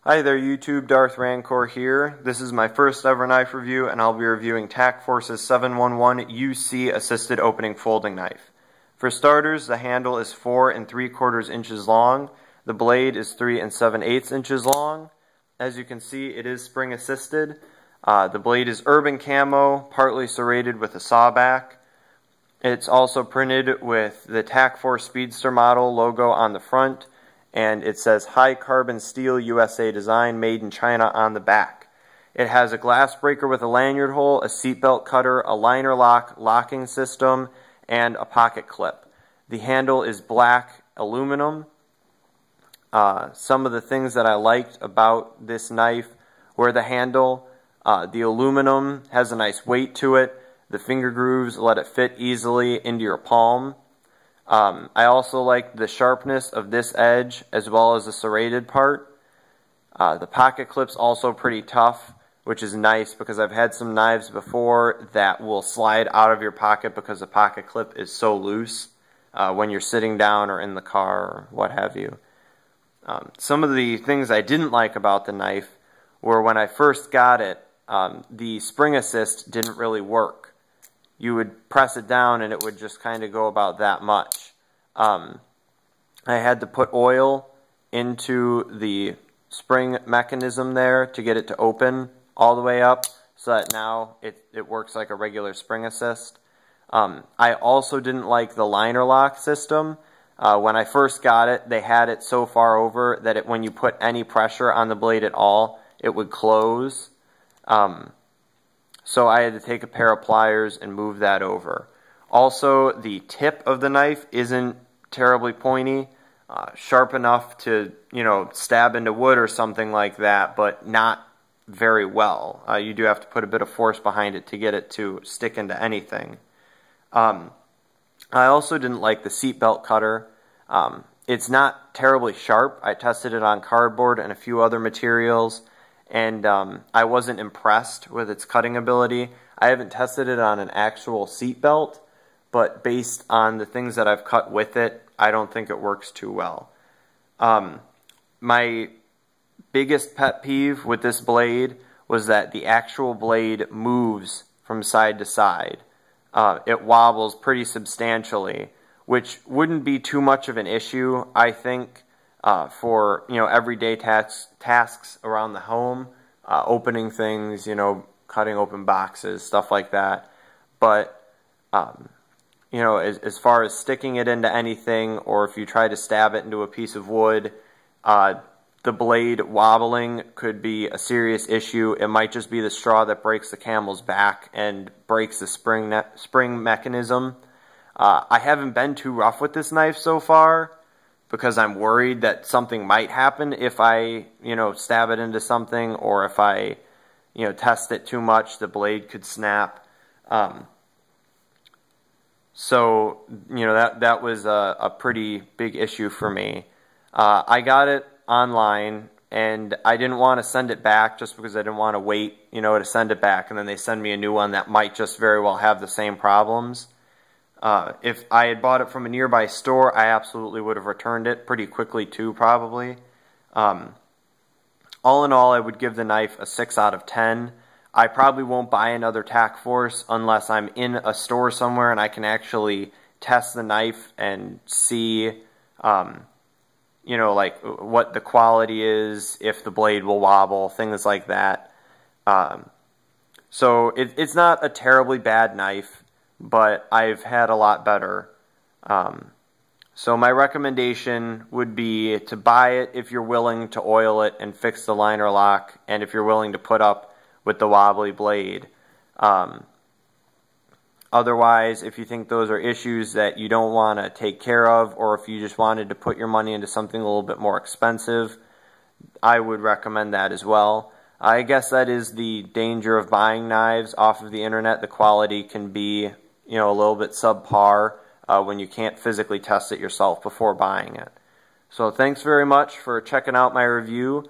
Hi there YouTube, Darth Rancor here. This is my first ever knife review and I'll be reviewing Tac-Force's 711 UC Assisted Opening Folding Knife. For starters, the handle is 4 3/4 inches long. The blade is 3 7/8 inches long. As you can see, it is spring assisted. The blade is urban camo, partly serrated with a sawback. It's also printed with the Tac-Force Speedster model logo on the front, and it says High Carbon Steel USA Design Made in China on the back. It has a glass breaker with a lanyard hole, a seatbelt cutter, a liner lock locking system, and a pocket clip. The handle is black aluminum. Some of the things that I liked about this knife were the handle. The aluminum has a nice weight to it. The finger grooves let it fit easily into your palm. I also like the sharpness of this edge as well as the serrated part. The pocket clip's also pretty tough, which is nice because I've had some knives before that will slide out of your pocket because the pocket clip is so loose when you're sitting down or in the car or what have you. Some of the things I didn't like about the knife were when I first got it, the spring assist didn't really work. You would press it down and it would just kind of go about that much. I had to put oil into the spring mechanism there to get it to open all the way up so that now it works like a regular spring assist. I also didn't like the liner lock system. When I first got it, they had it so far over that when you put any pressure on the blade at all, it would close. So I had to take a pair of pliers and move that over. Also, the tip of the knife isn't terribly pointy, sharp enough to, stab into wood or something like that, but not very well. You do have to put a bit of force behind it to get it to stick into anything. I also didn't like the seatbelt cutter. It's not terribly sharp. I tested it on cardboard and a few other materials, and I wasn't impressed with its cutting ability. I haven't tested it on an actual seat belt, but based on the things that I've cut with it, I don't think it works too well. My biggest pet peeve with this blade was that the actual blade moves from side to side. It wobbles pretty substantially, which wouldn't be too much of an issue, I think, for everyday tasks around the home, opening things, cutting open boxes, stuff like that. But as far as sticking it into anything, or if you try to stab it into a piece of wood, the blade wobbling could be a serious issue. It might just be the straw that breaks the camel's back and breaks the spring mechanism. I haven't been too rough with this knife so far, because I'm worried that something might happen if I, stab it into something, or if I, test it too much, the blade could snap. So, that was a pretty big issue for me. I got it online, and I didn't want to send it back just because I didn't want to wait, to send it back, and then they send me a new one that might just very well have the same problems. If I had bought it from a nearby store, I absolutely would have returned it pretty quickly too, probably. All in all, I would give the knife a 6 out of 10. I probably won't buy another Tac-Force unless I'm in a store somewhere and I can actually test the knife and see, like what the quality is, if the blade will wobble, things like that. So it's not a terribly bad knife, but I've had a lot better. So my recommendation would be to buy it if you're willing to oil it and fix the liner lock, and if you're willing to put up with the wobbly blade. Otherwise, if you think those are issues that you don't want to take care of, or if you just wanted to put your money into something a little bit more expensive, I would recommend that as well. I guess that is the danger of buying knives off of the internet. The quality can be, a little bit subpar when you can't physically test it yourself before buying it. So thanks very much for checking out my review.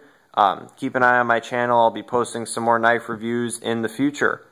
Keep an eye on my channel. I'll be posting some more knife reviews in the future.